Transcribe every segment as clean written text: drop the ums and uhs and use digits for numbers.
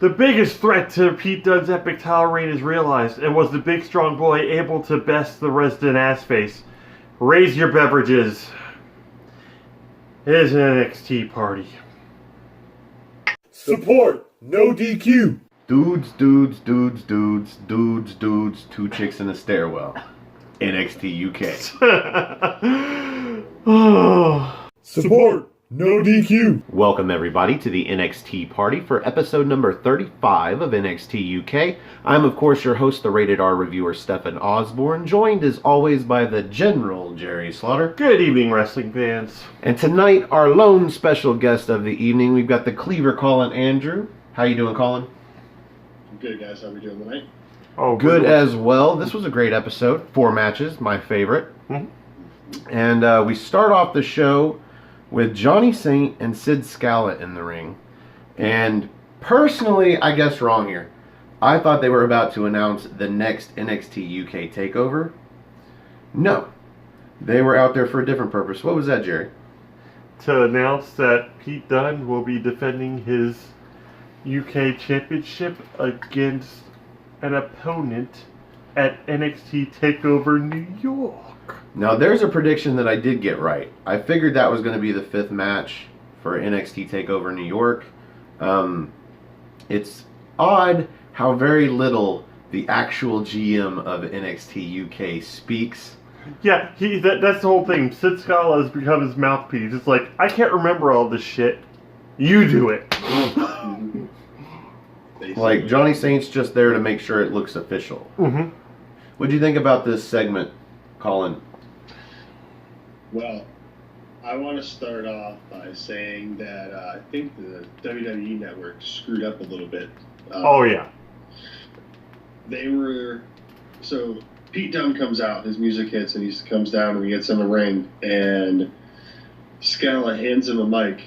The biggest threat to Pete Dunne's epic title reign is realized, and was the big strong boy able to best the resident ass face. Raise your beverages. It is an NXT party. Support, no DQ. Dudes, 2 chicks in a stairwell. NXT UK. Support, no DQ. Welcome everybody to the NXT party for episode number 35 of NXT UK. I'm of course your host, the Rated R reviewer Stefan Osborne, joined as always by the General Jerry Slaughter. Good evening, wrestling fans. And tonight, our lone special guest of the evening, we've got the Cleaver Colin Andrew. How you doing, Colin? I'm good, guys. How are we doing tonight? Oh, Good as well. This was a great episode. 4 matches, my favorite. Mm-hmm. And we start off the show with Johnny Saint and Sid Scala in the ring. And personally, I guess wrong here. I thought they were about to announce the next NXT UK takeover. No. They were out there for a different purpose. What was that, Jerry? To announce that Pete Dunne will be defending his UK Championship against an opponent at NXT TakeOver New York. Now, there's a prediction that I did get right. I figured that was going to be the 5th match for NXT TakeOver New York. It's odd how very little the actual GM of NXT UK speaks. Yeah, that's the whole thing. Sid Scala has become his mouthpiece. It's like, I can't remember all this shit. You do it. Like, Johnny Saint's just there to make sure it looks official. Mm-hmm. What do you think about this segment, Colin? Well, I want to start off by saying that I think the WWE Network screwed up a little bit. Oh, yeah. So Pete Dunne comes out, his music hits, and he comes down and he gets in the ring, and Scala hands him a mic,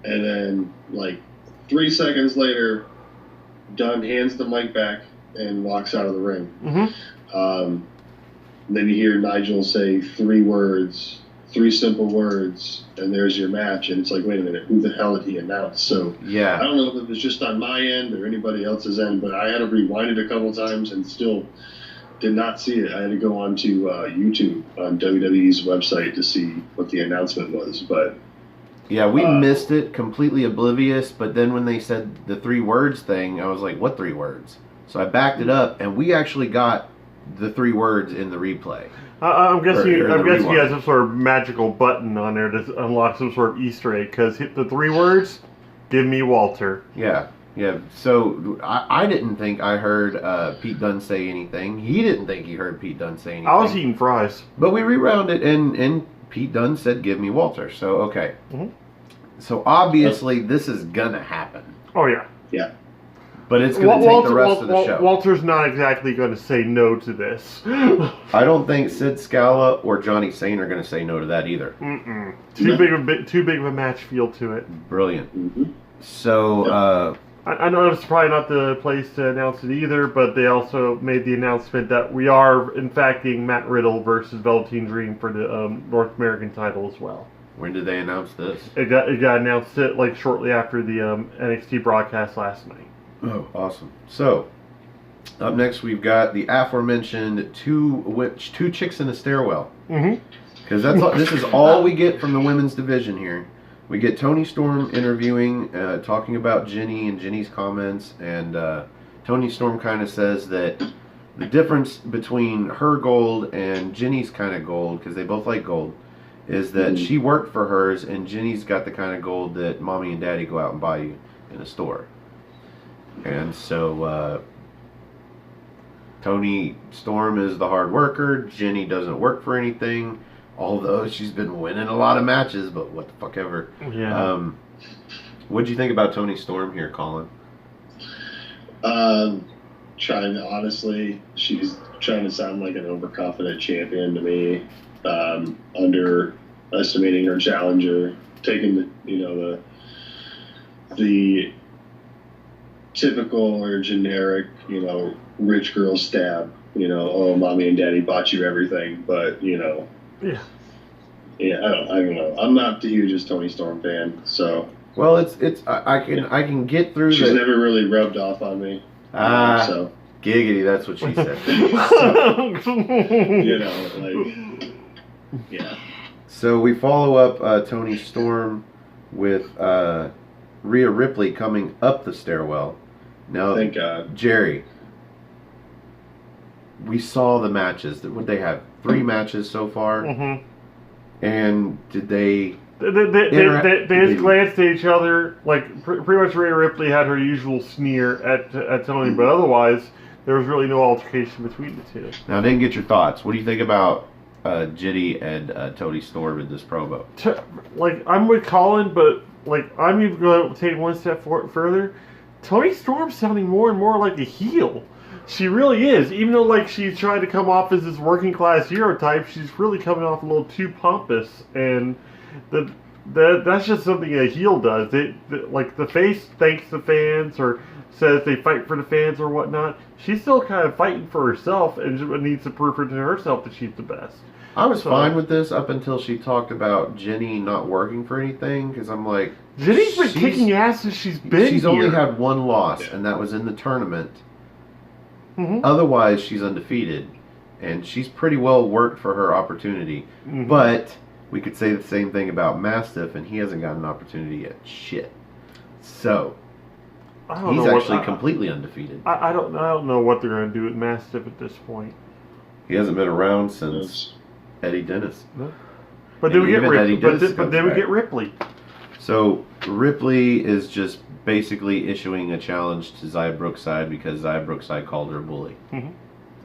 and then, like, 3 seconds later, Dunne hands the mic back and walks out of the ring. Mm-hmm. Then you hear Nigel say 3 simple words, and there's your match. And it's like, wait a minute, who the hell did he announce? So Yeah. I don't know if it was just on my end or anybody else's end, but I had to rewind it a couple times and still did not see it. I had to go on to YouTube on WWE's website to see what the announcement was. But Yeah, we missed it, completely oblivious, but then when they said the 3 words thing, I was like, what 3 words? So I backed it up, and we actually got the 3 words in the replay. I'm guessing he rewind. has some sort of magical button on there to unlock some sort of Easter egg, because hit the 3 words, give me Walter. Yeah. So I didn't think I heard Pete Dunne say anything. He didn't think he heard Pete Dunne say anything. I was eating fries. But we rewound it, and Pete Dunne said, give me Walter. So, okay. Mm-hmm. So, obviously, this is going to happen. Oh, yeah. yeah, But it's going to take the rest of the show. Walter's not exactly going to say no to this. I don't think Sid Scala or Johnny Saint are going to say no to that either. Mm-mm. Too big of a match feel to it. Brilliant. Mm-hmm. So, I know it's probably not the place to announce it either, but they also made the announcement that we are, in fact, getting Matt Riddle versus Velveteen Dream for the North American title as well. when did they announce this? It got announced like shortly after the NXT broadcast last night. Oh, awesome. So, up next we've got the aforementioned two chicks in a stairwell. Mm-hmm. Because this is all we get from the women's division here. We get Toni Storm interviewing, talking about Jinny and Jinny's comments, and Toni Storm kind of says that the difference between her gold and Jinny's kind of gold, because they both like gold, is that she worked for hers, and Jinny's got the kind of gold that mommy and daddy go out and buy you in a store. And so Toni Storm is the hard worker. Jinny doesn't work for anything, although she's been winning a lot of matches, but what the fuck ever. Yeah. What'd you think about Toni Storm here, Colin? Honestly, she's trying to sound like an overconfident champion to me, underestimating her challenger, taking the typical or generic, rich girl stab. Oh, mommy and daddy bought you everything, but Yeah. Yeah, I don't know. I'm not the hugest Toni Storm fan, so Well, I can get through. She's never really rubbed off on me. So giggity, that's what she said. You know, like, yeah. So we follow up Tony Storm with Rhea Ripley coming up the stairwell. Now, Thank God. Jerry, we saw the matches. Would they have 3 matches so far? Mm-hmm. And did they? They just glanced at each other. Like pretty much, Rhea Ripley had her usual sneer at Tony, but otherwise there was really no altercation between the two. Now, I didn't get your thoughts. What do you think about Jitty and Tony Storm in this promo? Like, I'm with Colin, but like I'm even going to take one step further. Tony Storm's sounding more and more like a heel. She really is. Even though like she's trying to come off as this working class hero type, she's really coming off a little too pompous, and that's just something a heel does. Like the face thanks the fans or says they fight for the fans or whatnot. She's still kind of fighting for herself and needs to prove to herself that she's the best. I was fine with this up until she talked about Jenny not working for anything, because I'm like, Jenny's been kicking ass since she's been She's here. only had 1 loss, and that was in the tournament. Mm-hmm. Otherwise, she's undefeated, and she's pretty well worked for her opportunity. Mm-hmm. But we could say the same thing about Mastiff, and he hasn't got an opportunity yet. Shit. So he's actually completely undefeated. I don't know what they're going to do with Mastiff at this point. He hasn't been around since Eddie Dennis. No. But then we get Ripley. But then we get Ripley. So Ripley is just basically issuing a challenge to Xia Brookside because Xia Brookside called her a bully. Mm-hmm.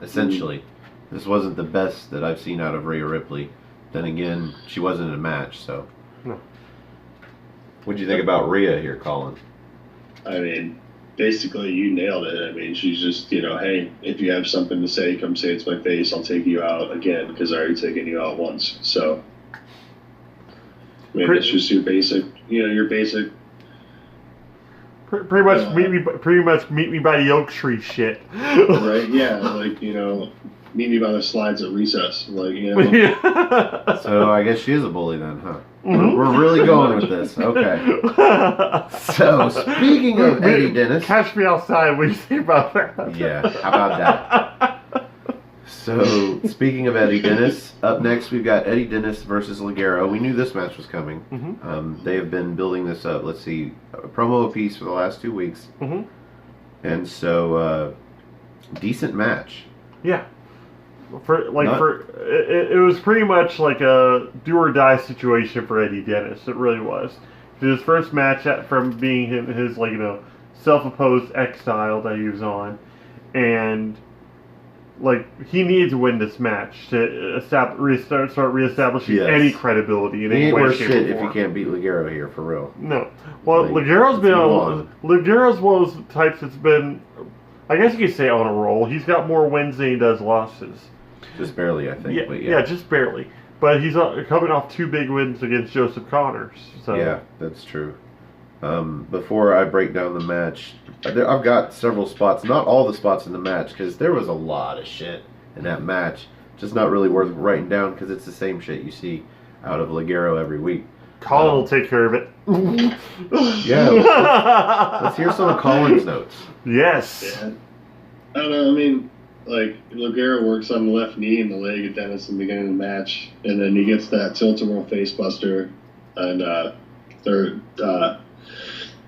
Essentially, this wasn't the best that I've seen out of Rhea Ripley. Then again, she wasn't in a match, so. No. What'd you think about Rhea here, Colin? I mean, basically, you nailed it. I mean, she's just, you know, hey, if you have something to say, come say it's my face. I'll take you out again because I already taken you out once. So, I mean, it's just your basic, your basic. Pretty much meet me by the oak tree shit. Right? Yeah, like, meet me by the slides at recess. Like, So I guess she is a bully then, huh? Mm-hmm. We're really going with this. Okay. So, speaking of Eddie Dennis. Catch me outside. What do you think about that? Yeah, how about that? So, speaking of Eddie Dennis, up next we've got Eddie Dennis versus Ligero. We knew this match was coming. Mm-hmm. They have been building this up. Let's see, a promo apiece for the last 2 weeks. Mm-hmm. And so, decent match. Yeah. It was pretty much like a do or die situation for Eddie Dennis. It really was. His first match from being his self-imposed exile that he was on, and he needed to win this match to start reestablishing any credibility in any way, shape, or form. If you can't beat Ligero here, for real. No. Well, Ligero's one of the types that's been, I guess you could say, on a roll. He's got more wins than he does losses. Just barely, I think. Yeah, but yeah, just barely. But he's coming off 2 big wins against Joseph Connors. So. Yeah, that's true. Before I break down the match, I've got several spots, not all the spots in the match, because there was a lot of shit in that match. Just not really worth writing down, because it's the same shit you see out of Ligero every week. Colin will take care of it. Yeah. Let's hear some of Colin's notes. Yes. Yeah. I don't know, I mean, Ligero works on the left knee and the leg of Dennis in the beginning of the match, and then he gets that tilt-a-whirl facebuster, and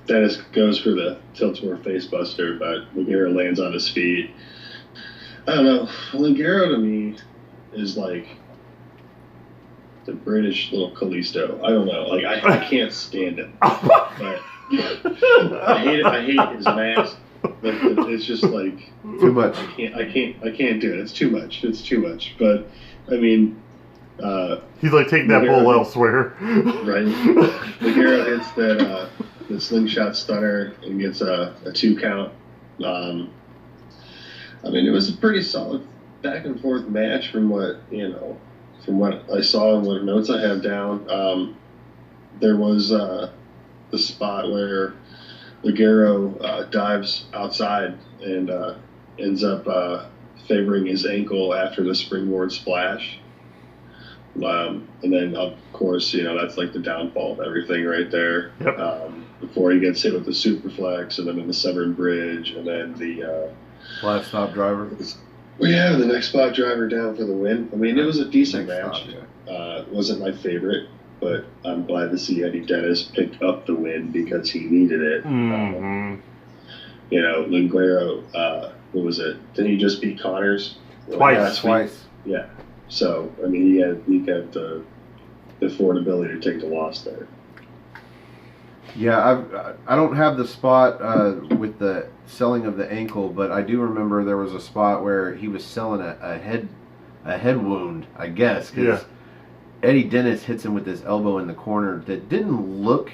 Dennis goes for the tilt-a-whirl facebuster, but Ligero lands on his feet. I don't know. Ligero to me is like the British little Kalisto. I don't know. I can't stand him. But I hate it. I hate his mask. But it's just too much. I can't do it. It's too much. It's too much. But I mean, he's taking that bull elsewhere. Right. Ligero hits that the slingshot stunner and gets a 2 count. I mean, it was a pretty solid back and forth match from what I saw and what notes I have down. There was the spot where Ligero dives outside and ends up favoring his ankle after the springboard splash. And then, of course, that's the downfall of everything right there. Yep. before he gets hit with the superflex, and then in the Severn Bridge, and then the Last stop driver. the next spot driver down for the win. I mean, it was a decent Next match. stop, It wasn't my favorite, but I'm glad to see Eddie Dennis pick up the win because he needed it. Mm-hmm. You know, Linguero, what was it? Didn't he just beat Connors? Twice. Twice. Yeah. So, I mean, he had the affordability to take the loss there. Yeah, I don't have the spot with the selling of the ankle, but I do remember there was a spot where he was selling a head wound, I guess, because Eddie Dennis hits him with his elbow in the corner that didn't look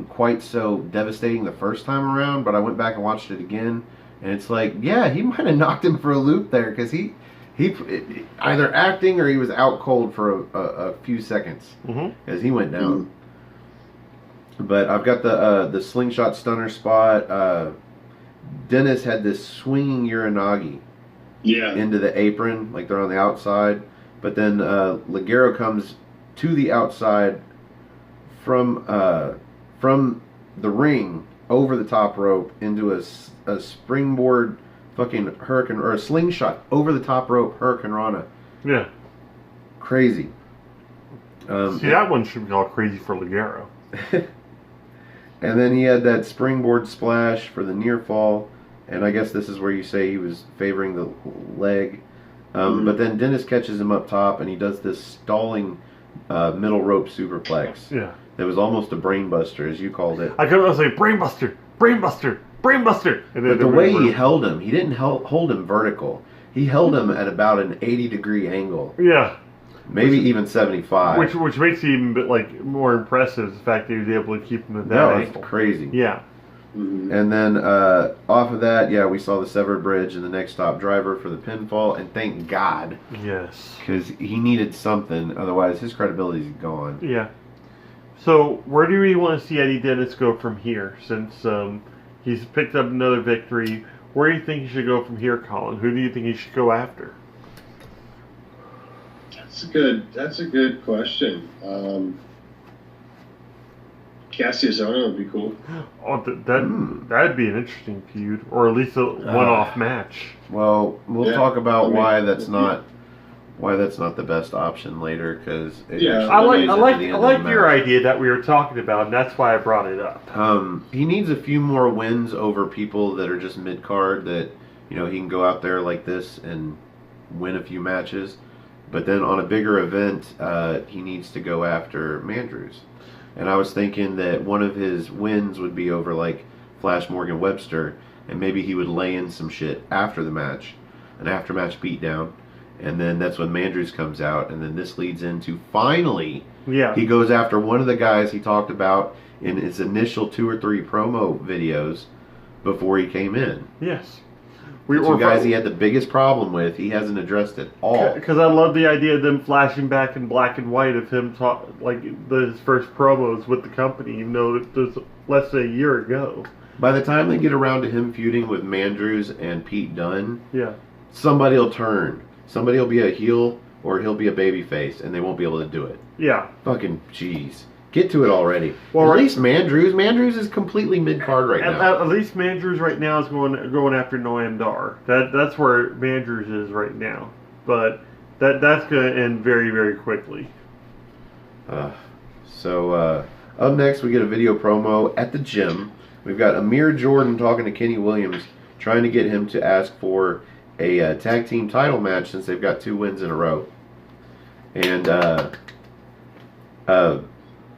quite so devastating the first time around, but I went back and watched it again, and it's like, yeah, he might have knocked him for a loop there, because he either acting or he was out cold for a few seconds as he went down. Mm-hmm. But I've got the slingshot stunner spot. Dennis had this swinging Uranagi into the apron, like they're on the outside. But then Ligero comes to the outside from the ring over the top rope into a springboard fucking hurricane, or a slingshot over the top rope hurricane Rana. Yeah. Crazy. See, that one should be all crazy for Ligero. And then he had that springboard splash for the near fall, and I guess this is where you say he was favoring the leg. But then Dennis catches him up top, and he does this stalling middle rope superplex. Yeah. That was almost a brainbuster, as you called it. I could say brainbuster, brainbuster, brainbuster. And then But the way he held him, he didn't hold him vertical. He held him at about an 80-degree angle. Yeah. Maybe even 75. Which makes it even more impressive, the fact that he was able to keep him at that that angle. was crazy. Yeah. Mm-hmm. And then off of that, we saw the Severed Bridge and the next stop driver for the pinfall, and thank God. Yes. Because he needed something, otherwise his credibility is gone. Yeah. So, where do we want to see Eddie Dennis go from here? Since he's picked up another victory, where do you think he should go from here, Colin? Who do you think he should go after? That's a good question. Cassiusano would be cool. Oh, that'd be an interesting feud, or at least a one-off match. Well, we'll talk about why that's not the best option later, because I like your idea that we were talking about, and that's why I brought it up. He needs a few more wins over people that are just mid card, that he can go out there like this and win a few matches. But then on a bigger event, he needs to go after Mandrews. And I was thinking that one of his wins would be over like Flash Morgan Webster, and maybe he would lay in some shit after the match, an after-match beatdown, and then that's when Mandrews comes out, and then this leads into finally he goes after one of the guys he talked about in his initial 2 or 3 promo videos before he came in. Yes. The two guys he had the biggest problem with, he hasn't addressed at all. Because I love the idea of them flashing back in black and white of him his first promos with the company, even though it was less than a year ago. By the time they get around to him feuding with Mandrews and Pete Dunne, somebody will turn. Somebody will be a heel or he'll be a babyface, and they won't be able to do it. Yeah. Fucking jeez. Get to it already. Well, at least Mandrews is completely mid-card right now. At least Mandrews right now is going after Noam Dar. That's where Mandrews is right now. But that's going to end very, very quickly. So up next, we get a video promo at the gym. We've got Amir Jordan talking to Kenny Williams, trying to get him to ask for a tag team title match since they've got 2 wins in a row. And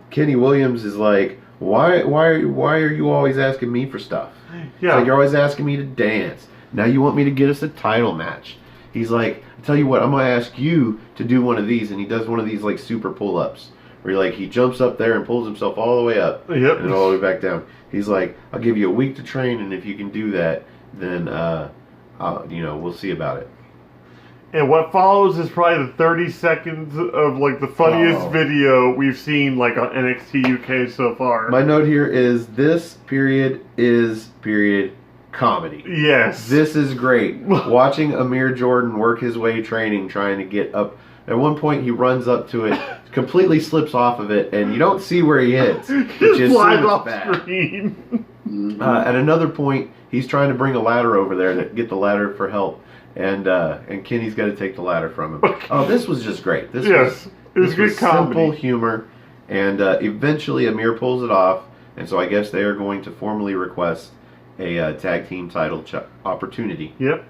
Kenny Williams is like, why are you always asking me for stuff? Yeah. It's like, you're always asking me to dance. Now you want me to get us a title match. He's like, I tell you what, I'm going to ask you to do one of these. And he does one of these like super pull-ups where he jumps up there and pulls himself all the way up and all the way back down. He's like, I'll give you a week to train, and if you can do that, then we'll see about it. And what follows is probably the 30 seconds of the funniest video we've seen on NXT UK so far. My note here is this period is comedy. Yes. This is great. Watching Amir Jordan work his way training, trying to get up At one point, he runs up to it, completely slips off of it, and you don't see where he hits. Just flies off screen. At another point, he's trying to bring a ladder over there to get the ladder for help, and Kenny's got to take the ladder from him. Oh, this was just great. It was good comedy. Simple humor, and eventually Amir pulls it off, and so I guess they are going to formally request a tag team title opportunity. Yep.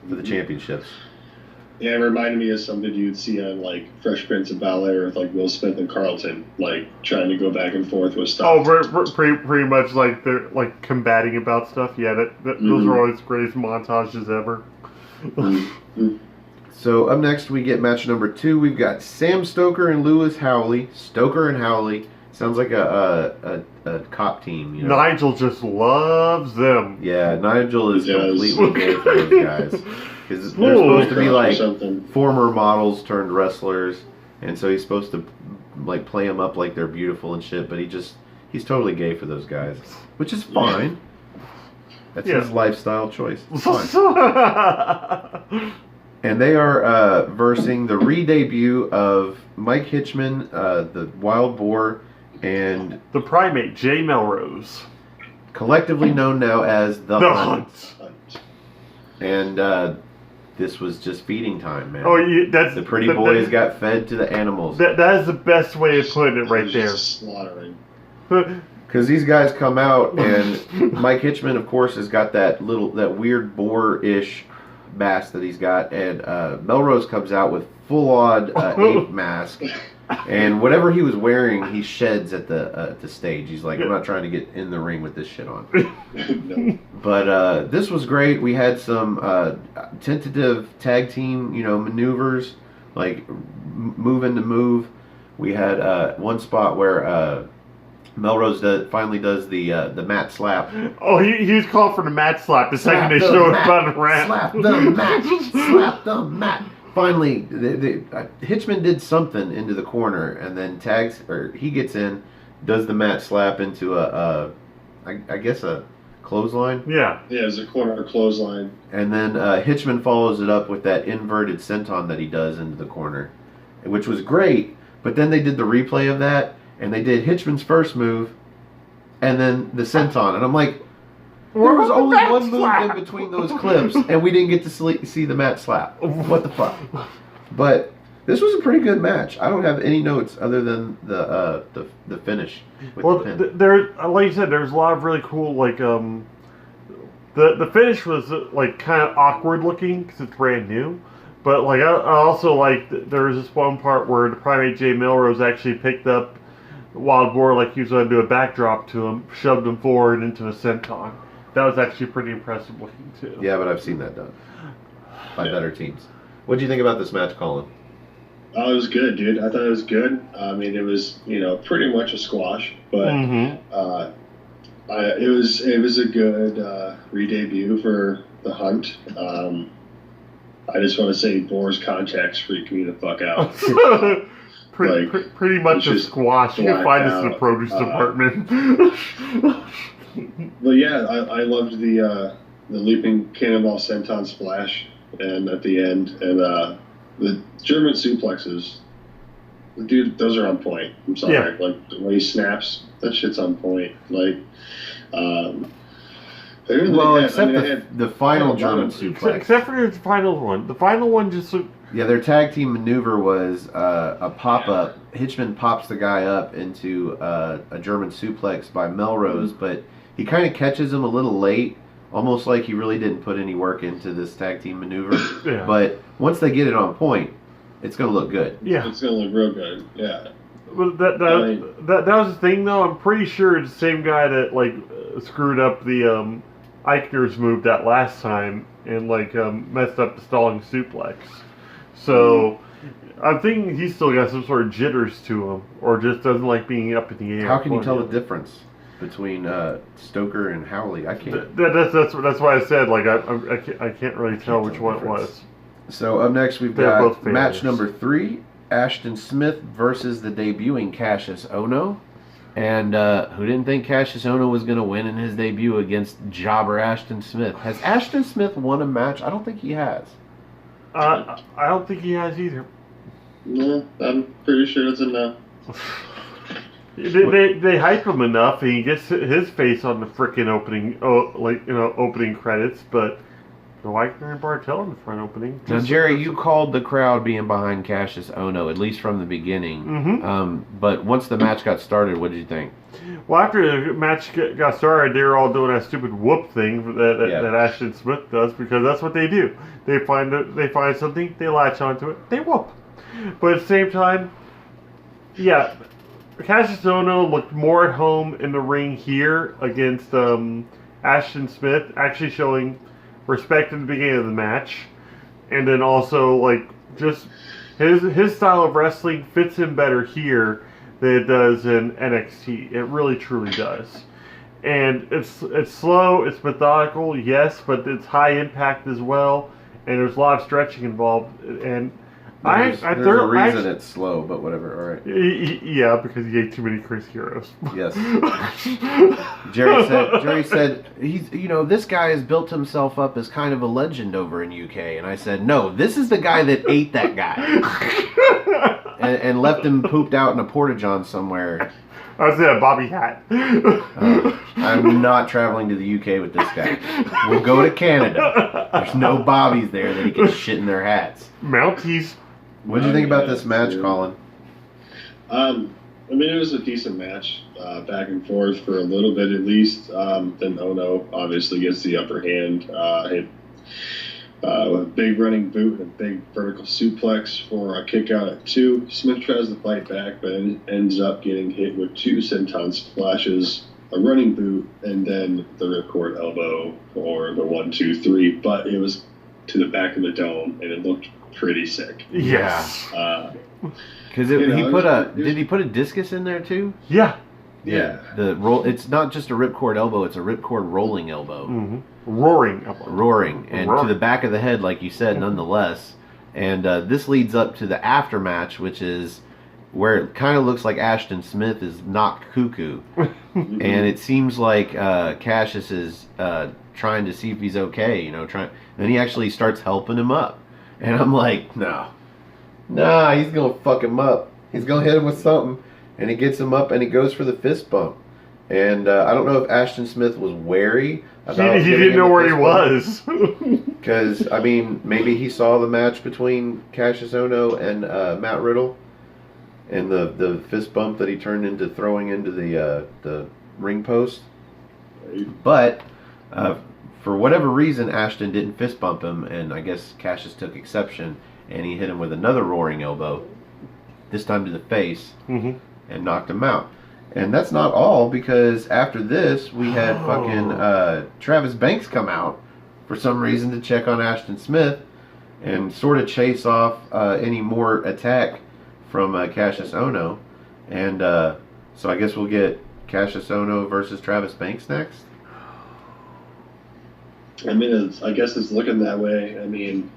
For the championships. Yeah, it reminded me of something you'd see on like Fresh Prince of Bel-Air with like Will Smith and Carlton, like trying to go back and forth with stuff. Oh, pretty much like they're like combating about stuff. Yeah, those are always the greatest montages ever. So up next we get match number 2. We've got Sam Stoker and Lewis Howley. Stoker and Howley sounds like a cop team. You know? Nigel just loves them. Yeah, Nigel is completely gay for those guys. Because they're supposed to be like former models turned wrestlers, and so he's supposed to like play them up like they're beautiful and shit. But he's totally gay for those guys, which is fine. That's his lifestyle choice. It's fine. And they are versing the re-debut of Mike Hitchman, the Wild Boar, and the Primate, Jay Melrose, collectively known now as the Hunt. And this was just feeding time, man. Oh, yeah, that's the pretty boys got fed to the animals. That is the best way of putting it right there. Slaughtering. Because these guys come out, and Mike Hitchman, of course, has got that weird boar-ish mask that he's got, and Melrose comes out with full-on ape mask, and whatever he was wearing, he sheds at the stage. He's like, I'm not trying to get in the ring with this shit on. No. But this was great. We had some tentative tag team, maneuvers, like moving to move. We had one spot where Melrose finally does the mat slap. Oh, he was called for the mat slap the second they showed up on the ramp. Slap the mat. Slap the mat. Finally, Hitchman did something into the corner, and then he gets in, does the mat slap into I guess a clothesline. Yeah. Yeah, it's a corner clothesline. And then Hitchman follows it up with that inverted senton that he does into the corner, which was great. But then they did the replay of that, and they did Hitchman's first move, and then the senton, and I'm like, there was only one move in between those clips, and we didn't get to see the mat slap. What the fuck? But this was a pretty good match. I don't have any notes other than the finish. There, like you said, there's a lot of really cool the finish was like kind of awkward looking because it's brand new. But like I also like there was this one part where the Primate Jay Melrose actually picked up Wild Boar like he was going to do a backdrop to him, shoved him forward into a senton. That was actually pretty impressive looking too. Yeah, but I've seen that done by better teams. What do you think about this match, Colin? Oh, it was good, dude. I thought it was good. I mean, it was pretty much a squash, but it was a good re-debut for the Hunt. I just want to say Boar's contacts freak me the fuck out. Pretty much a squash. You can find this in the produce department. But yeah, I loved the leaping cannonball senton splash, and at the end, and the German suplexes. Dude, those are on point. I'm sorry, like the way he snaps, that shit's on point. Like, except the final German suplex. Except for the final one. The final one just looked... Yeah, their tag team maneuver was a pop-up. Hitchman pops the guy up into a German suplex by Melrose, but he kind of catches him a little late, almost like he really didn't put any work into this tag team maneuver. Yeah. But once they get it on point, it's going to look good. Yeah. It's going to look real good, yeah. Well, that was the thing, though. I'm pretty sure it's the same guy that, screwed up the Eichner's move that last time and, messed up the stalling suplex. So, I'm thinking he's still got some sort of jitters to him, or just doesn't like being up in the air. How can you tell the difference between Stoker and Howley? I can't. That's why I said, I can't really tell which one it was. So, up next we've got match number 3, Ashton Smith versus the debuting Cassius Ohno. And who didn't think Cassius Ohno was going to win in his debut against jobber Ashton Smith? Has Ashton Smith won a match? I don't think he has. I don't think he has either. No, I'm pretty sure it's a no. They hype him enough, and he gets his face on the frickin' opening credits. But why can't Bartel in the front opening? Now, Jerry, you called the crowd being behind Cassius Ohno, at least from the beginning. Mm-hmm. But once the match got started, what did you think? Well, after the match got started, they were all doing that stupid whoop thing that Ashton Smith does, because that's what they do. They find something, they latch onto it, they whoop. But at the same time, yeah, Cassius Ohno looked more at home in the ring here against Ashton Smith, actually showing respect in the beginning of the match, and then also like just his style of wrestling fits him better here than it does in NXT. It really truly does. And it's slow, it's methodical, yes, but it's high impact as well, and there's a lot of stretching involved. And There's a reason it's slow, but whatever. All right. Yeah, because he ate too many Chris Heroes. Yes. Jerry said he's this guy has built himself up as kind of a legend over in UK, and I said no, this is the guy that ate that guy and left him pooped out in a porta-john somewhere. I was in a Bobby hat. I'm not traveling to the UK with this guy. We'll go to Canada. There's no Bobbies there that he can shit in their hats. Mounties. What did you think about this match, Colin? I mean, it was a decent match, back and forth for a little bit at least. Then Ohno obviously gets the upper hand. Hit with a big running boot and a big vertical suplex for a kick out at 2. Smith tries to fight back, but ends up getting hit with 2 senton splashes, a running boot, and then the ripcord elbow for the 1, 2, 3. But it was to the back of the dome, and it looked pretty sick. Yes. Because did he put a discus in there too? Yeah. Yeah. The roll. It's not just a ripcord elbow; it's a ripcord rolling elbow. Mm-hmm. Roaring elbow. Roaring, and to the back of the head, like you said, nonetheless. And this leads up to the aftermatch, which is where it kind of looks like Ashton Smith is knocked cuckoo, and it seems like Cassius is trying to see if he's okay. Then he actually starts helping him up, and I'm like, nah, he's gonna fuck him up. He's gonna hit him with something. And he gets him up and he goes for the fist bump. And I don't know if Ashton Smith was wary about he didn't know where he was. Because, I mean, maybe he saw the match between Cassius Ohno and Matt Riddle. And the fist bump that he turned into throwing into the ring post. But for whatever reason, Ashton didn't fist bump him. And I guess Cassius took exception. And he hit him with another roaring elbow. This time to the face. Mm-hmm. And knocked him out. And that's not all, because after this, we had fucking Travis Banks come out for some reason to check on Ashton Smith and sort of chase off any more attack from Cassius Ohno. And so I guess we'll get Cassius Ohno versus Travis Banks next. I mean, I guess it's looking that way. I mean,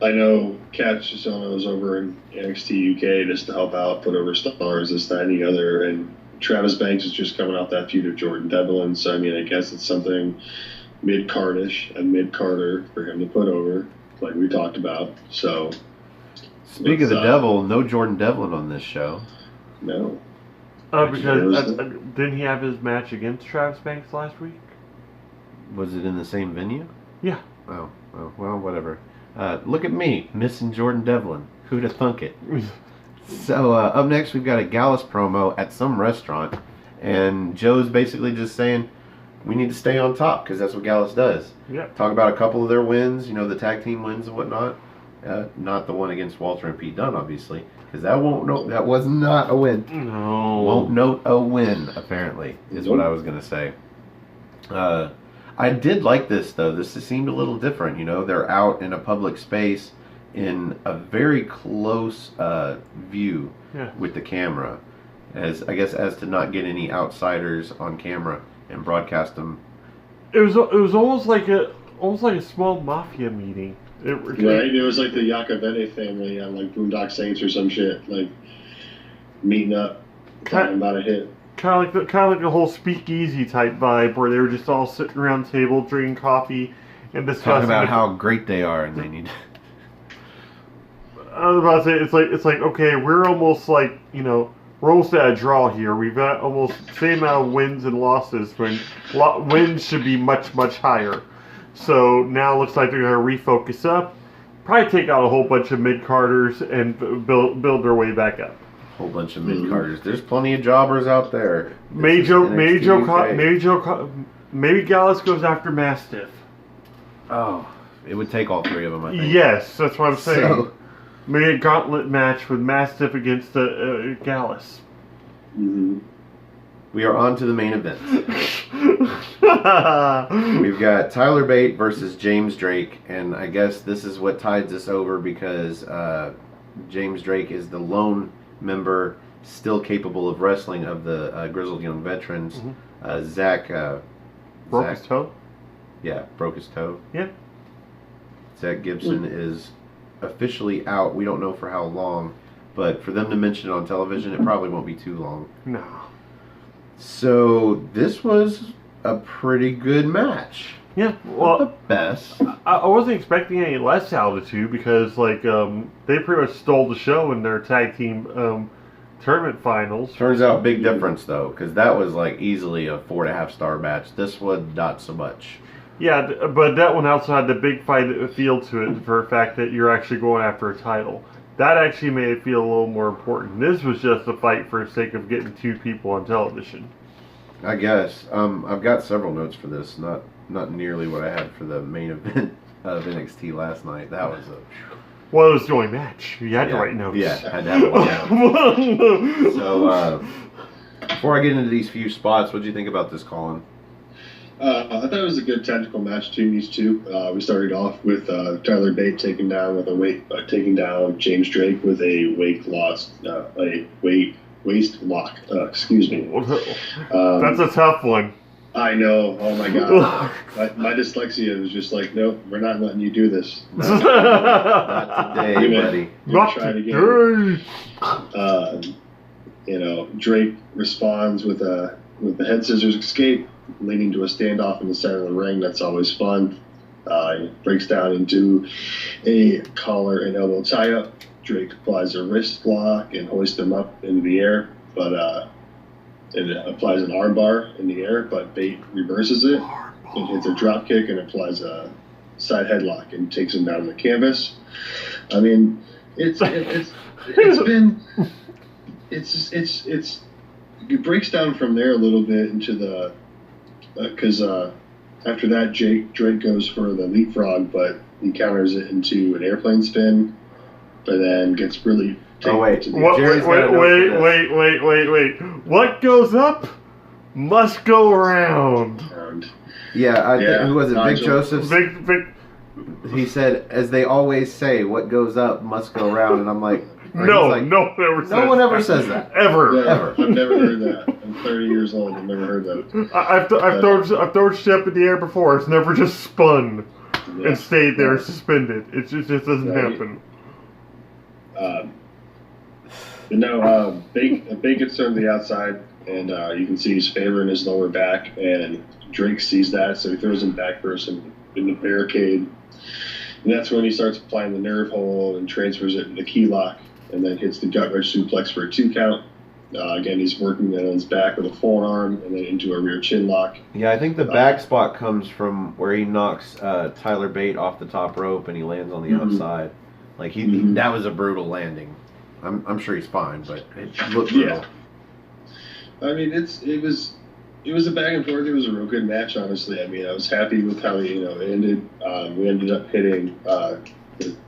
I know Cassius Ohno is over in NXT UK just to help out, put over stars, this, that, and the other. And Travis Banks is just coming off that feud of Jordan Devlin. So, I mean, I guess it's something mid-cardish and mid-carder for him to put over, like we talked about. So, speak of the devil, no Jordan Devlin on this show. No. Because didn't he have his match against Travis Banks last week? Was it in the same venue? Yeah. Oh well, whatever. Look at me, missing Jordan Devlin. Who'd have thunk it? So up next, we've got a Gallus promo at some restaurant, and Joe's basically just saying we need to stay on top because that's what Gallus does. Yeah. Talk about a couple of their wins, the tag team wins and whatnot. Not the one against Walter and Pete Dunne, obviously, because that was not a win. No. Won't note a win, apparently, is what I was gonna say. I did like this, though. This seemed a little different. They're out in a public space in a very close view with the camera, as to not get any outsiders on camera and broadcast them. It was almost like a small mafia meeting. Right, it was like the Iacovene family on like Boondock Saints or some shit, like meeting up, talking about a hit. Kind of like a whole speakeasy type vibe where they were just all sitting around the table drinking coffee and discussing talking about how great they are and they need. I was about to say it's like okay, we're almost like we're almost at a draw here. We've got almost the same amount of wins and losses when wins should be much higher. So now it looks like they're going to refocus up, probably take out a whole bunch of mid-carders and build their way back up. Whole bunch of mid-carders. There's plenty of jobbers out there. Maybe Gallus goes after Mastiff. Oh, it would take all three of them, I think. Yes, that's what I'm saying. So, maybe a gauntlet match with Mastiff against Gallus. Mm-hmm. we are on to the main event. We've got Tyler Bate versus James Drake, and I guess this is what tides us over because James Drake is the lone member still capable of wrestling of the Grizzled Young Veterans. Mm-hmm. Zach broke his toe? Yeah, broke his toe. Yeah. Zach Gibson is officially out. We don't know for how long, but for them to mention it on television, it probably won't be too long. No. So this was a pretty good match. Yeah, well, not the best. I wasn't expecting any less out of the two because, like, they pretty much stole the show in their tag team tournament finals. Turns out, big difference though, because that was like easily a 4.5-star match. This one, not so much. Yeah, but that one also had the big fight feel to it for the fact that you're actually going after a title. That actually made it feel a little more important. This was just a fight for the sake of getting two people on television. I guess. I've got several notes for this. Not nearly what I had for the main event of NXT last night. That was a... Well, it was the only match. You had to write notes. Yeah, I had to have it down. So, before I get into these few spots, what did you think about this, Colin? I thought it was a good tactical match between these two. We started off with Tyler Bate taking down James Drake with a waist lock. Excuse me. That's a tough one. I know. Oh my god. my dyslexia was just like, nope, we're not letting you do this. Not today, buddy. Not try it today. again. Drake responds with the head scissors escape, leading to a standoff in the center of the ring. That's always fun. He breaks down into a collar and elbow tie-up. Drake applies a wrist block and hoists him up into the air, but it applies an armbar in the air, but Bate reverses it and hits a drop kick and applies a side headlock and takes him down to the canvas. I mean, it breaks down from there a little bit into the because after that Drake goes for the leapfrog, but he counters it into an airplane spin, but then gets really wait. What goes up must go around. Yeah, I think, who was it? Vic Joseph? Vic. He said, as they always say, what goes up must go around. And I'm like... No one ever says that. Ever. I've never heard that. I'm 30 years old. I've never heard that. I've thrown shit up in the air before. It's never just spun and stayed there suspended. It just doesn't happen. Bate gets turned to the outside, and you can see he's favoring his lower back, and Drake sees that, so he throws him back first in the barricade. And that's when he starts applying the nerve hold and transfers it into key lock, and then hits the gut wrench suplex for a 2 count. Again, he's working on his back with a forearm, and then into a rear chin lock. Yeah, I think the back spot comes from where he knocks Tyler Bate off the top rope, and he lands on the outside. Like that was a brutal landing. I'm sure he's fine, but it looked brutal. Yeah. I mean, it was a back and forth. It was a real good match, honestly. I mean, I was happy with how it ended. We ended up hitting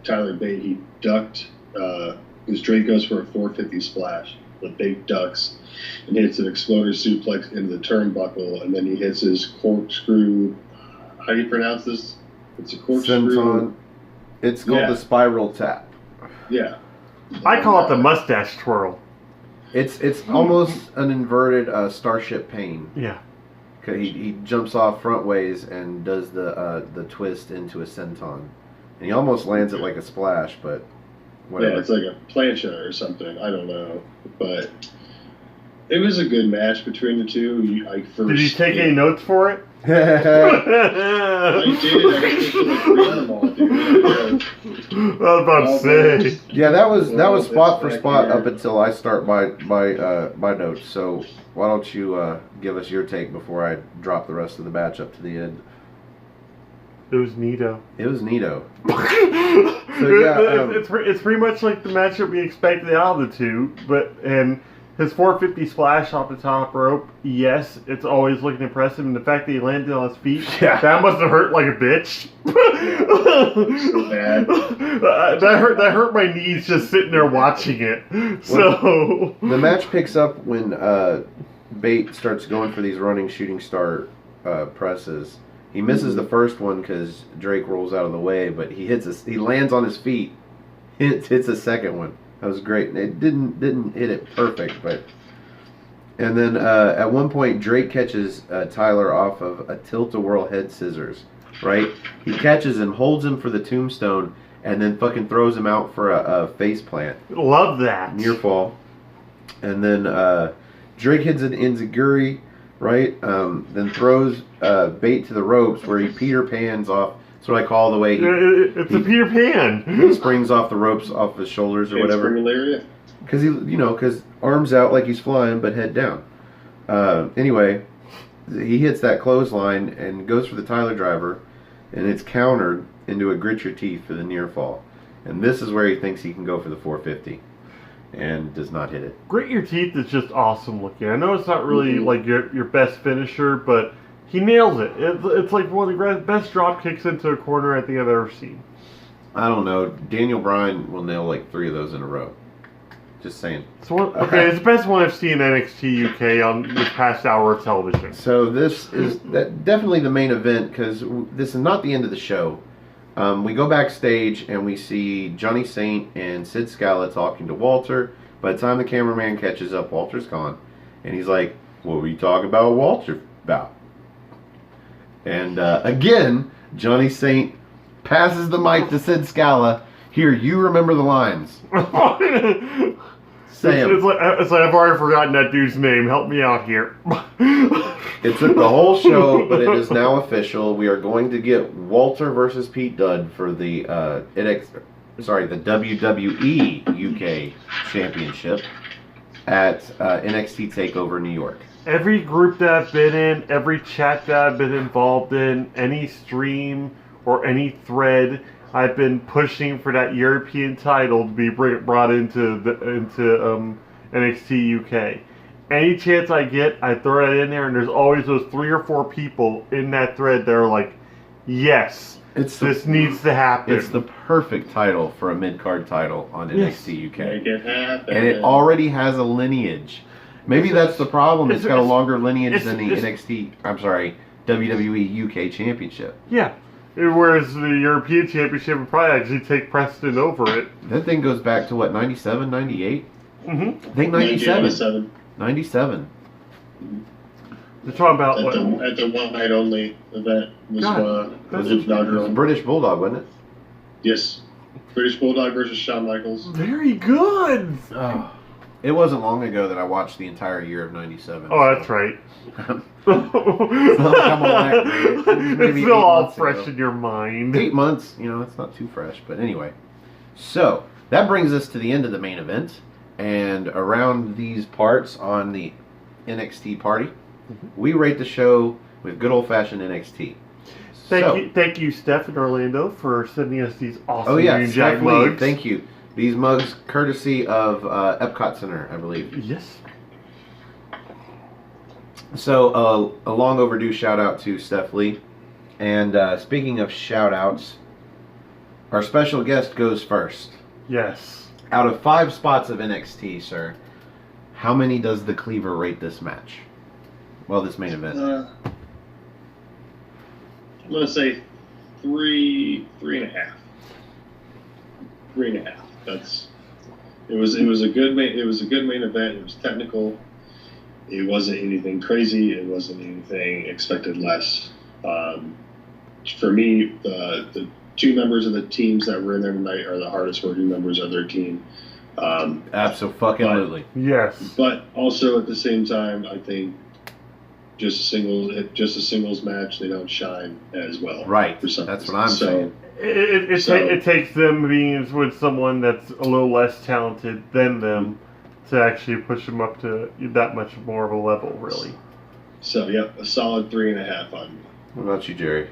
Tyler Bate. He ducked. Because Drake goes for a 450 splash, but Bate ducks and hits an exploder suplex into the turnbuckle, and then he hits his corkscrew. How do you pronounce this? It's a corkscrew. Senton. It's called the spiral tap. Yeah. I call it the mustache twirl. It's almost an inverted Starship Pain. Yeah. He jumps off front ways and does the twist into a senton, and he almost lands it like a splash, but whatever. Yeah, it's like a plancha or something. I don't know, but it was a good match between the two. Did you take any notes for it? I did. I just feel like reading them all, dude. I was about to say. Yeah, that was spot for Back spot here. up until I start my notes. So why don't you give us your take before I drop the rest of the match up to the end? It was neato. It was neato. It's pretty much like the match that we expected out of the two, and his 450 splash off the top rope, yes, it's always looking impressive, and the fact that he landed on his feet, that must have hurt like a bitch. So bad. That hurt my knees just sitting there watching it. So The match picks up when Bate starts going for these running shooting star presses. He misses the first one because Drake rolls out of the way, but he lands on his feet, hits the second one. That was great. It didn't hit it perfect, and then at one point Drake catches Tyler off of a tilt-a-whirl head scissors. Right? He catches him, holds him for the tombstone, and then fucking throws him out for a face plant. love that. Near fall. And then Drake hits an enziguri, right? Then throws Bate to the ropes where he Peter Pans off. That's what I call the way It's a Peter Pan. he springs off the ropes off his shoulders or whatever. Because arms out like he's flying, but head down. Anyway, he hits that clothesline and goes for the Tyler driver, and it's countered into a grit your teeth for the near fall. And this is where he thinks he can go for the 450, and does not hit it. Grit your teeth is just awesome looking. I know it's not really like your best finisher, but he nails it. It's like one of the best drop kicks into a corner I think I've ever seen. I don't know. Daniel Bryan will nail like 3 of those in a row. Just saying. It's the best one I've seen in NXT UK on this past hour of television. So this is definitely the main event because this is not the end of the show. We go backstage and we see Johnny Saint and Sid Scala talking to Walter. By the time the cameraman catches up, Walter's gone. And he's like, what were you talking about Walter about? And again, Johnny Saint passes the mic to Sid Scala. Here, you remember the lines. Say 'em. It's like I've already forgotten that dude's name. Help me out here. It took the whole show, but it is now official. We are going to get Walter versus Pete Dunne for the the WWE UK Championship at NXT TakeOver New York. Every group that I've been in, every chat that I've been involved in, any stream or any thread, I've been pushing for that European title to be brought into NXT UK. Any chance I get, I throw it in there, and there's always those 3 or 4 people in that thread that are like, yes, this needs to happen. It's the perfect title for a mid-card title on NXT UK. Make it happen. And it already has a lineage. Maybe that's the problem. It's got a longer lineage than the WWE UK Championship. Yeah. Whereas the European Championship would probably actually take precedent over it. That thing goes back to what, 97, 98? Mm-hmm. I think 97. 97. 97. They're talking about At the one night only event was it It was a British Bulldog, wasn't it? Yes. British Bulldog versus Shawn Michaels. Very good. Oh, it wasn't long ago that I watched the entire year of 97. Oh, that's right. It's It's still all fresh in your mind. 8 months, it's not too fresh. But anyway, so that brings us to the end of the main event. And around these parts on the NXT party, we rate the show with good old-fashioned NXT. Thank you, Steph in Orlando, for sending us these awesome Union Steph Jack Lee, mugs. thank you. These mugs, courtesy of Epcot Center, I believe. Yes. So, a long overdue shout out to Steph Lee. And speaking of shout outs, our special guest goes first. Yes. Out of 5 spots of NXT, sir, how many does the Cleaver rate this match? Well, this main event. I'm gonna say 3.5. 3.5. It was a good main event. It was technical. It wasn't anything crazy. It wasn't anything expected less. For me, the 2 members of the teams that were in there tonight are the hardest working members of their team. Absolutely. Yes. But also at the same time, I think just a singles match, they don't shine as well. Right. For some That's reason. what I'm saying. It takes them being with someone that's a little less talented than them to actually push them up to that much more of a level, really. So, yep, a solid 3.5 on me. What about you, Jerry?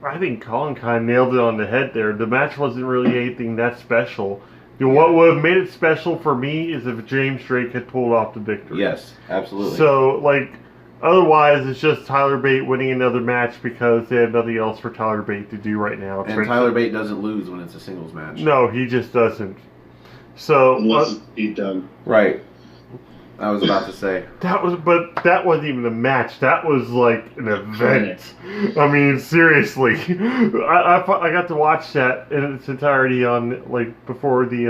I think Colin kind of nailed it on the head there. The match wasn't really anything that special. What would have made it special for me is if James Drake had pulled off the victory. Yes, absolutely. So, otherwise, it's just Tyler Bate winning another match because they have nothing else for Tyler Bate to do right now. And Tyler Bate doesn't lose when it's a singles match. No, he just doesn't. So unless it's beat done. Right. I was about to say. That wasn't even a match. That was like an event. I mean, seriously. I got to watch that in its entirety on before the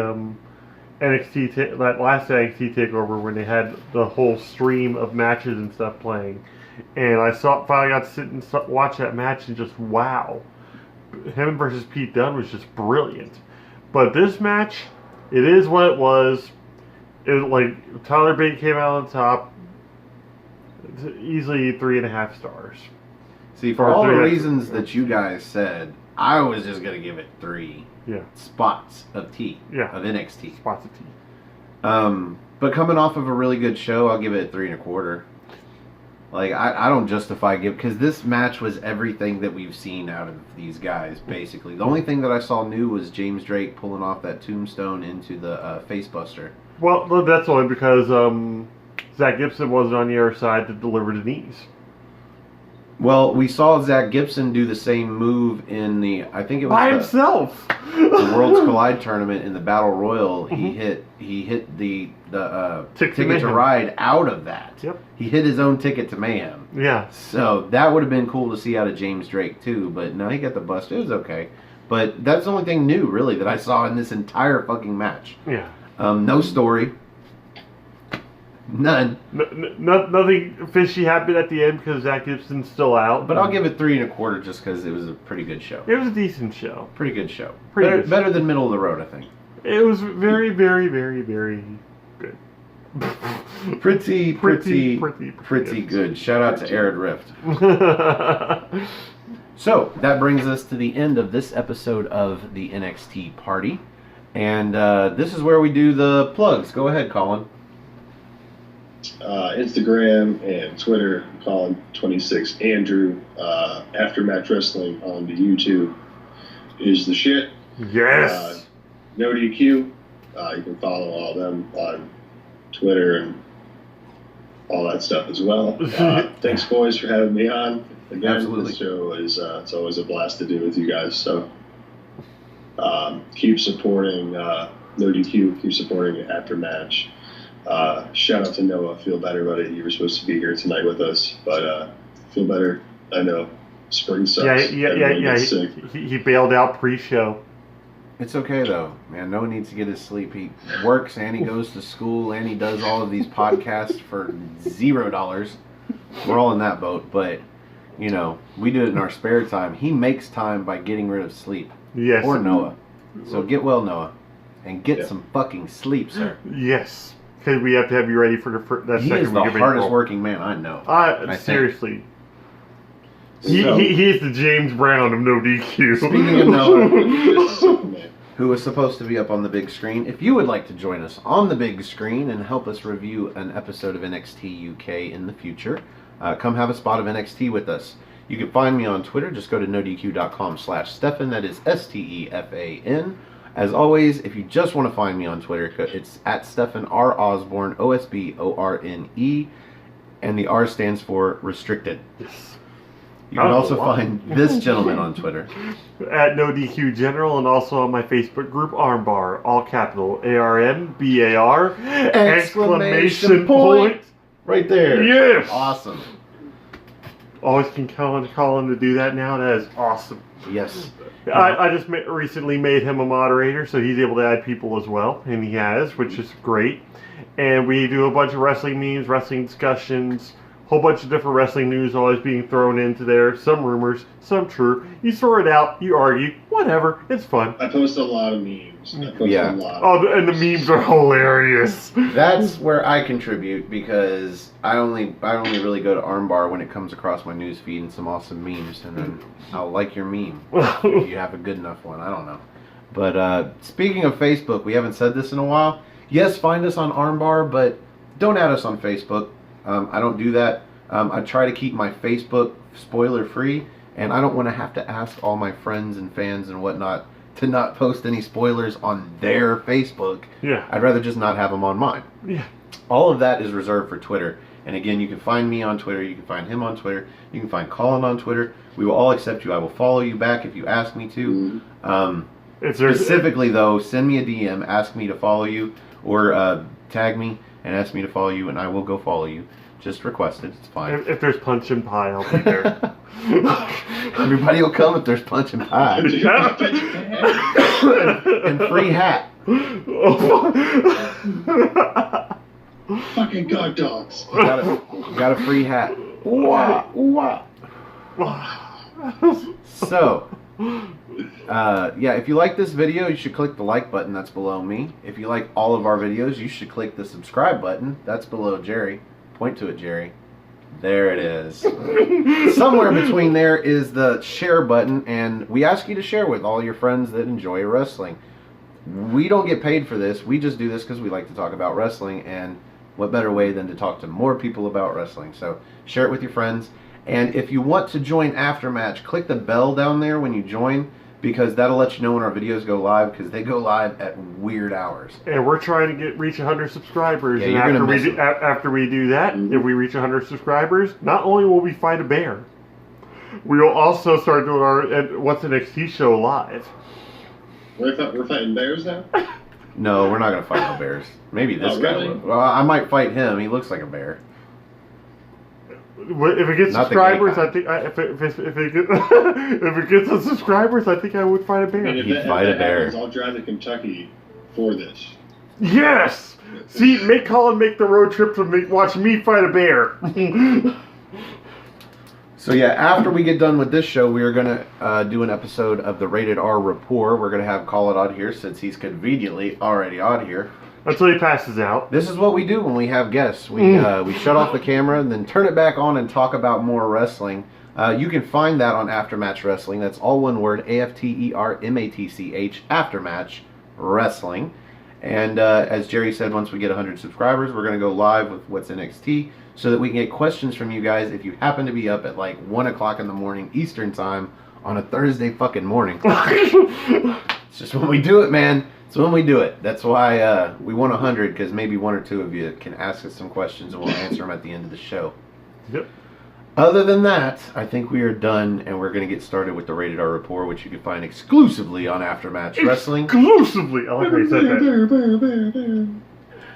that last NXT takeover when they had the whole stream of matches and stuff playing, and finally got to sit and watch that match and just wow, him versus Pete Dunne was just brilliant. But this match, it is what it was. Tyler Bate came out on top. It's easily 3.5 stars. See, for all the reasons that you guys said, I was just gonna give it 3 spots of tea. Of NXT. Spots of tea. But coming off of a really good show, I'll give it 3.25. I don't justify because this match was everything that we've seen out of these guys, basically. The only thing that I saw new was James Drake pulling off that tombstone into the facebuster. Well, that's only because Zach Gibson wasn't on the other side to deliver the knees. Well, we saw Zach Gibson do the same move in I think it was by himself. The Worlds Collide tournament in the Battle Royal. He hit the ticket to ride out of that. Yep. He hit his own ticket to Mayhem. Yeah. So that would have been cool to see out of James Drake too. But no, he got the bust. It was okay. But that's the only thing new, really, that I saw in this entire fucking match. Yeah. No story. None. Nothing fishy happened at the end because Zach Gibson's still out. But I'll give it 3.25 just because it was a pretty good show. It was a decent show. Pretty good show. Better than middle of the road, I think. It was very, very, very, very good. Pretty good. Shout out to Arid Rift. So, that brings us to the end of this episode of the NXT Party. And this is where we do the plugs. Go ahead, Colin. Instagram and Twitter, Colin26 Andrew. Aftermatch Wrestling on the YouTube is the shit. Yes. No DQ. You can follow all of them on Twitter and all that stuff as well. Thanks, boys, for having me on. Again, Absolutely. This show is it's always a blast to do with you guys. So keep supporting No DQ. Keep supporting Aftermatch. Shout out to Noah. Feel better, buddy. You were supposed to be here tonight with us, but feel better. I know spring sucks. Yeah. He bailed out pre-show. It's okay though, man. No one needs to get his sleep. He works and he goes to school and he does all of these podcasts for $0. We're all in that boat, but we do it in our spare time. He makes time by getting rid of sleep. Yes. Or Noah. So get well, Noah, and get some fucking sleep, sir. Yes. Because we have to have you ready for that he second is the hardest working man I know. Seriously. He is the James Brown of No DQ. Speaking of Noah, who was supposed to be up on the big screen, if you would like to join us on the big screen and help us review an episode of NXT UK in the future, come have a spot of NXT with us. You can find me on Twitter. Just go to nodq.com/Stefan. That is STEFAN. As always, if you just want to find me on Twitter, it's at Stefan R. Osborne, OSBORNE, and the R stands for restricted. Yes. You can also find this gentleman on Twitter at No DQ General, and also on my Facebook group Armbar, all capital ARMBAR exclamation point right there. Yes, awesome. Always can call him to do that now. That is awesome. Yes. I just recently made him a moderator, so he's able to add people as well, and he has, which is great. And we do a bunch of wrestling memes, wrestling discussions, Whole bunch of different wrestling news always being thrown into there. Some rumors, some true. You sort it out, you argue, whatever. It's fun. I post a lot of memes. I post Yeah. a lot. Oh, and the memes are hilarious. That's where I contribute because I only really go to Armbar when it comes across my news feed and some awesome memes, and then I'll like your meme if you have a good enough one. I don't know. But speaking of Facebook, we haven't said this in a while. Yes, find us on Armbar, but don't add us on Facebook. I don't do that. I try to keep my Facebook spoiler free, and I don't want to have to ask all my friends and fans and whatnot to not post any spoilers on their Facebook. Yeah. I'd rather just not have them on mine. Yeah. All of that is reserved for Twitter. And again, you can find me on Twitter. You can find him on Twitter. You can find Colin on Twitter. We will all accept you. I will follow you back if you ask me to. Specifically, though, send me a DM. Ask me to follow you. Or tag me and ask me to follow you. And I will go follow you. Just request it. It's fine. If there's punch and pie, I'll be there. Everybody will come if there's punch and pie. And free hat. Fucking god dogs. Got a free hat. Wah, wah. So, yeah, if you like this video, you should click the like button. That's below me. If you like all of our videos, you should click the subscribe button. That's below Jerry. Point to it, Jerry. There it is. Somewhere between there is the share button, and we ask you to share with all your friends that enjoy wrestling. We don't get paid for this. We just do this because we like to talk about wrestling, and what better way than to talk to more people about wrestling. So share it with your friends. And if you want to join Aftermatch, click the bell down there when you join, because that'll let you know when our videos go live, because they go live at weird hours. And we're trying to reach 100 subscribers. Yeah, and you're gonna miss it. after we do that, if we reach 100 subscribers, not only will we fight a bear, we will also start doing our What's NXT show live. We're fighting bears now? No, we're not going to fight no bears. Maybe this guy really? will. Well, I might fight him. He looks like a bear. If it gets Not the gay subscribers, kind. I think if it gets some subscribers, I think I would fight a bear. And if He'd that fight a bear. happens, I'll drive to Kentucky for this. Yes. See, make Colin make the road trip to watch me fight a bear. So yeah, after we get done with this show, we are going to do an episode of the Rated R Rapport. We're going to have Colin on here since he's conveniently already on here. Until he passes out. This is what we do when we have guests. We shut off the camera and then turn it back on and talk about more wrestling. You can find that on Aftermatch Wrestling. That's all one word, AFTERMATCH, Aftermatch Wrestling. And as Jerry said, once we get 100 subscribers, we're going to go live with What's NXT so that we can get questions from you guys if you happen to be up at like 1 o'clock in the morning Eastern time on a Thursday fucking morning. It's just when we do it, man. It's when we do it. That's why we want 100, because maybe one or two of you can ask us some questions and we'll answer them at the end of the show. Yep. Other than that, I think we are done, and we're going to get started with the Rated R Rapport, which you can find exclusively on Aftermatch Wrestling. Exclusively. I like how you said that.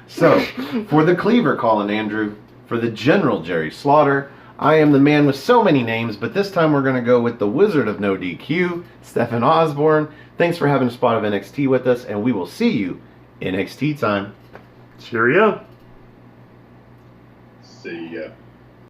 So, for the Cleaver Colin Andrew, for the General Jerry Slaughter, I am the man with so many names, but this time we're going to go with the Wizard of No DQ, Stefan Osborne. Thanks for having a spot of NXT with us, and we will see you in NXT time. Cheerio. See ya.